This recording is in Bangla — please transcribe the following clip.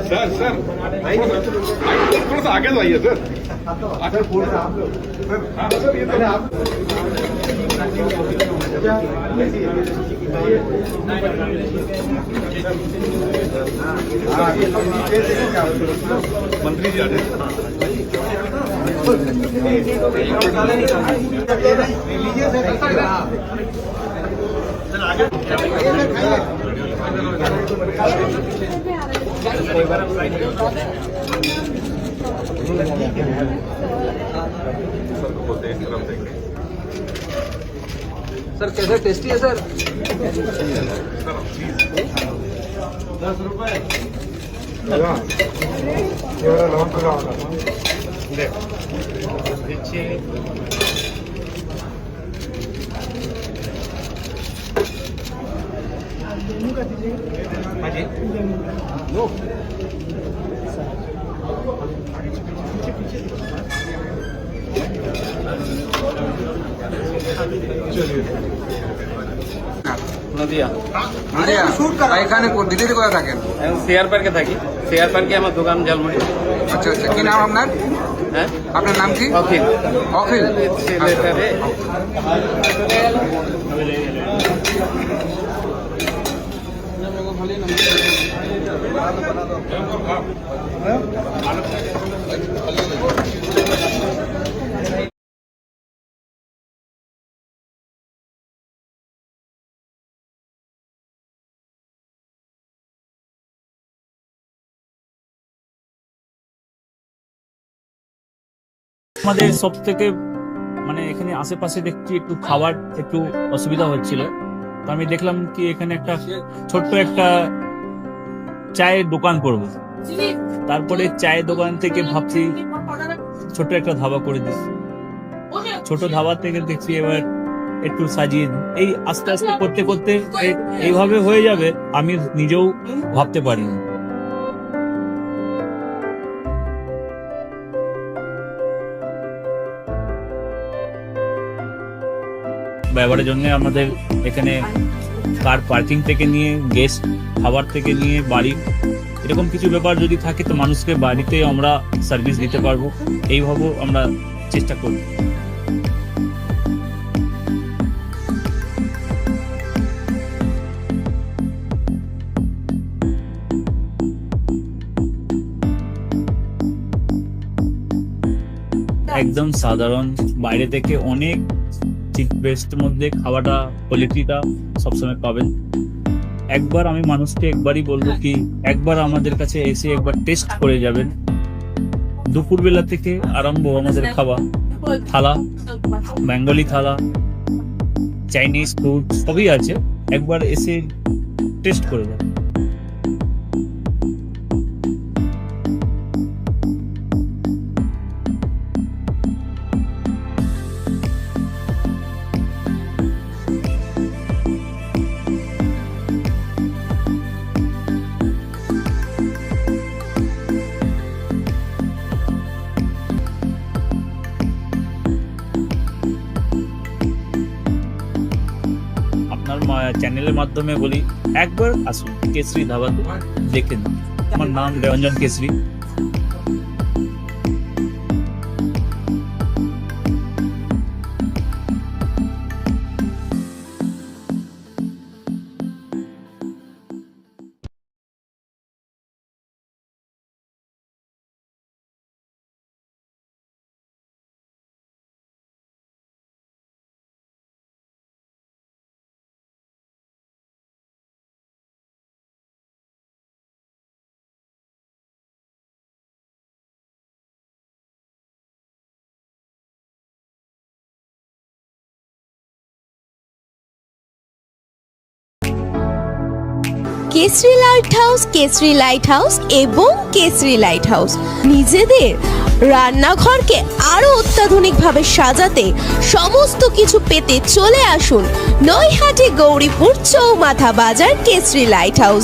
सर सर थोड़ा सा आगे तो आइए सर। सर बोल रहे आप लोग सर ये आप मंत्री जी आ रहे सर को बोलते हैं तरफ देंगे सर कैसा टेस्टी है सर? सर प्लीज 10 रुपए নদিয়া এখানে দিদিতে কোথায় থাকেন? শেয়ার পার্কে থাকি। শেয়ার পার্কে আমার দোকান ঝালমুড়ি। আচ্ছা আচ্ছা, কি নাম আপনার? হ্যাঁ, আপনার নাম কি? অখিল। অখিল। ছেলেটারে আমাদের সব থেকে মানে এখানে আশেপাশে দেখছি একটু খাবার একটু অসুবিধা হচ্ছিল, তো আমি দেখলাম কি এখানে একটা ছোট্ট একটা চায়ের দোকান করব। তারপরে চায়ের দোকান থেকে ভাবছি ছোট একটা ধাবা করে দিই। ছোট ধাবা থেকে দেখছি এবার একটু সাজিয়ে দিই। এই আস্তে আস্তে করতে করতে এইভাবে হয়ে যাবে আমি নিজেও ভাবতে পারিনি। ব্যবহারের জন্য আমাদের এখানে কার পার্কিং থেকে নিয়ে গেস্ট খাবার থেকে নিয়ে বাড়ি এরকম কিছু ব্যাপার যদি থাকে তো মানুষকে বাড়িতে আমরা সার্ভিস দিতে পারবো, এইভাবেও আমরা চেষ্টা করব। একদম সাধারণ, বাইরে থেকে অনেক চিপ বেস্টের মধ্যে খাওয়াটা কোয়ালিটিটা সবসময় পাবেন। একবার আমি মানুষকে একবারই বলবো কি একবার আমাদের কাছে এসে একবার টেস্ট করে যাবেন। দুপুরবেলা থেকে আরম্ভ আমাদের খাওয়া, থালা, বেঙ্গলি থালা, চাইনিজ ফুড সবই আছে, একবার এসে টেস্ট করে যাবেন। চ্যানেলের মাধ্যমে বলি একবার আসুন কেশরী ধাবাতে, দেখে নিন। আমার নাম Ranjan Keshari. Keshari light house, Keshari light house এবং কেশরী লাইট হাউস নিজেদের রান্নাঘরকে আরো অত্যাধুনিকভাবে সাজাতে সমস্ত কিছু পেতে চলে আসুন নৈহাটি গৌরীপুর চৌমাথা বাজার কেশরী লাইট হাউস।